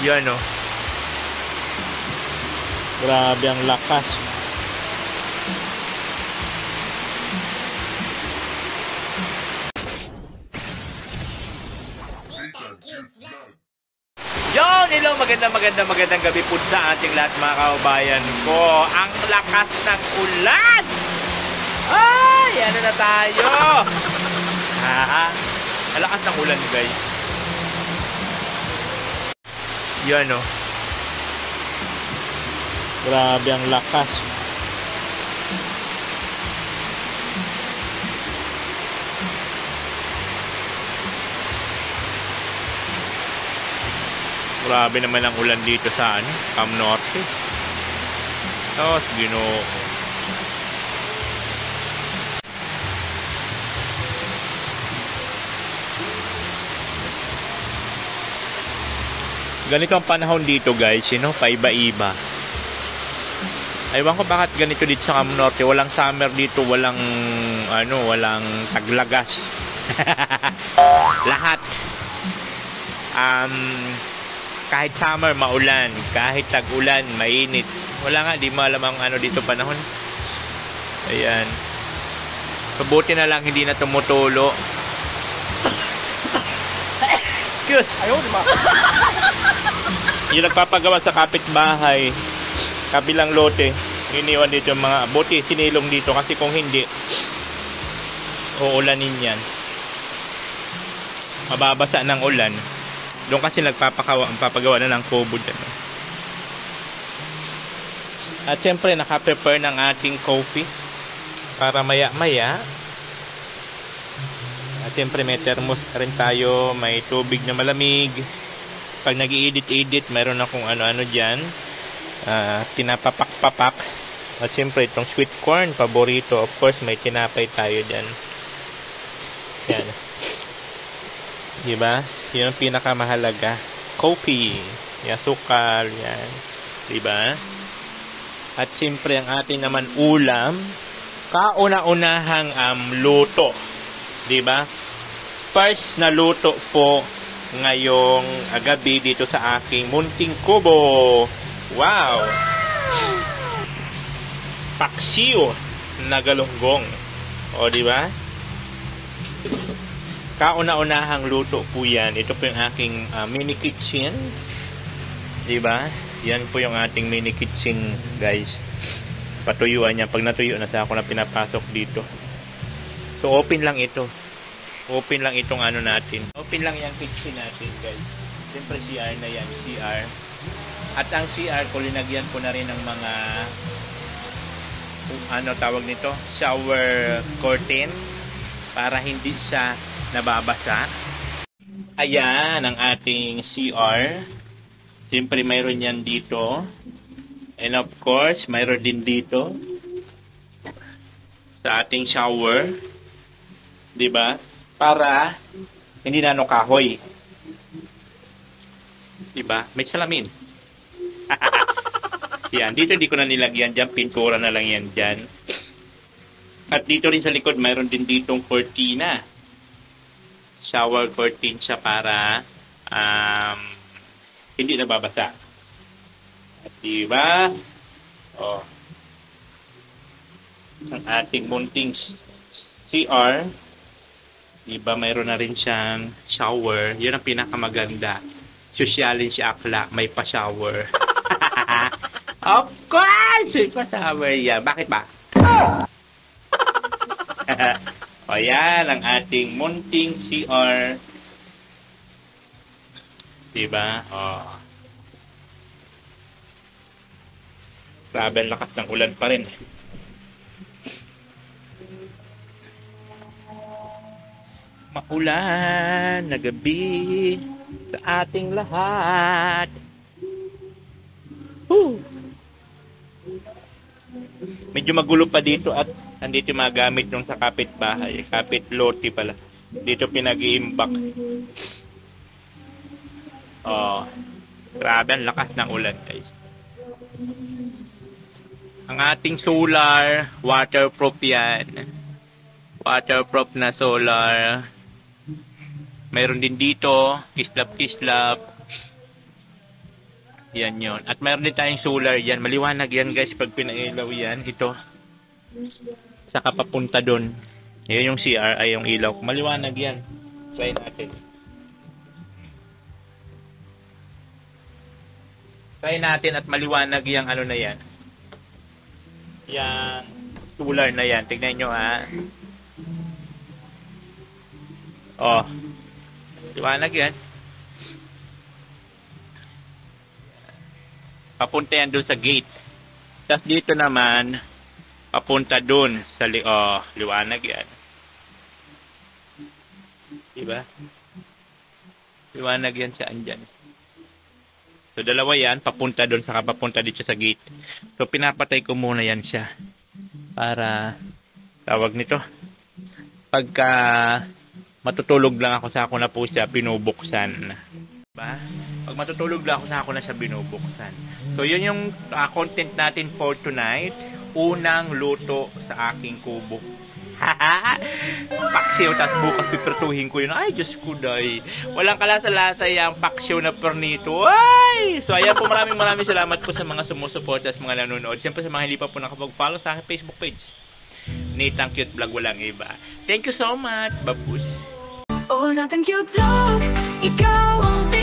Yan o. Grabe ang lakas. Yon, hello, magandang gabi po sa ating lahat mga kaubayan ko. Ang lakas ng ulan. Ay, ano na tayo? Ang lakas ng ulan, guys. Yan o. Grabe ang lakas. Grabe naman ang ulan dito sa Cam Norte. Oh, Ginoo. Ganito ang panahon dito, guys, paiba-iba. Aywan ko bakit ganito dito sa Cam Norte. Walang summer dito, walang taglagas. Lahat. Kahit summer, maulan. Kahit tag-ulan, mainit. Wala nga, di mo alam ang dito panahon. Ayan. Mabuti na lang hindi na tumutulo. Excuse. Ayaw, di ba? Yung nagpapagawa sa kapitbahay, kabilang lote, iniwan dito yung mga buti, sinilong dito kasi kung hindi, uulanin yan. Mababasa ng ulan. Doon kasi papagawa na ng kubo dyan. At syempre, naka-prepare ng ating coffee para maya-maya. At syempre, may thermos rin tayo, may tubig na malamig. Pag nag-i-edit, mayroon akong ano-ano dyan. Tinapapak-papak. At syempre, itong sweet corn, paborito. Of course, may tinapay tayo dyan. Yan. Diba? Yun ang pinakamahalaga. Coffee. Yan, sukal. Yan. Diba? At siyempre, ang ating naman ulam, kauna-unahang luto. Diba? First na luto po ngayong gabi dito sa aking munting kubo. Wow! Paksiw na galunggong. O, diba? Kauna-unahang luto po yan. Ito po yung aking mini kitchen. Diba? Yan po yung ating mini kitchen, guys. Patuyuan niya. Pag natuyo na sa ako na pinapasok dito. So, open lang ito. Open lang itong natin. Open lang yung kitchen natin, guys. Siyempre, CR na yan. CR. At ang CR ko, linagyan ko na rin ng mga tawag nito? Shower curtain. Para hindi siya nababasa. Ayan ang ating CR. Siyempre mayroon yan dito. And of course, mayroon din dito sa ating shower. Diba? Para hindi na kahoy. Diba? May salamin. Yan. Dito di ko na nilagyan dyan. Pintura na lang yan dyan. At dito rin sa likod, mayroon din ditong cortina. Shower curtain siya para hindi nababasa. At diba? Oh. Ang ating munting CR, diba mayroon na rin siyang shower. Yun ang pinakamaganda. Sosyalin si Akla, may pa-shower. Of course! May pa-shower yan. Bakit ba? O yan, ang ating munting CR. Diba? O. Grabe ang lakas ng ulan pa rin. Maulan na gabi sa ating lahat. Woo! Medyo magulo pa dito at andito yung mga gamit nung sa kapitbahay. Kapit loti pala. Dito pinag-iimbak. Oh, grabe ang lakas ng ulan, guys. Ang ating solar, waterproof yan. Waterproof na solar. Mayroon din dito, kislap-kislap. Yan yon. At mayroon din tayong solar yan. Maliwanag yan guys pag pinailaw yan. Ito. Saka papunta doon. Yan yung CR ay yung ilaw. Maliwanag yan. Try natin. Try natin at maliwanag yung ano na yan. Yung solar na yan. Tignan nyo ha. Oh. Liwanag yan. Papunta yan doon sa gate. Tapos dito naman, papunta doon sa liwanag yan. Diba? Liwanag yan saan dyan. So, dalawa yan, papunta doon, saka papunta dito sa gate. So, pinapatay ko muna yan siya. Para, tawag nito. Pagka matutulog lang ako, sa ako na po siya binubuksan. Diba? Pag matutulog lang ako, sa ako na siya binubuksan. So, yun yung content natin for tonight. Unang luto sa aking kubo. Paksiw, tapos bukas pipertuhin ko yun. Ay, Diyos ko, day. Walang kalasa-lasa yung paksiw na pernito. Ay! So, ayan po, maraming salamat po sa mga sumusuporta at mga nanonood. Siyempre sa mga hindi pa po nakapag-follow sa aking Facebook page. Natang Cute Vlog, walang iba. Thank you so much. Babus. Oh, Natang Cute Vlog, ikaw ang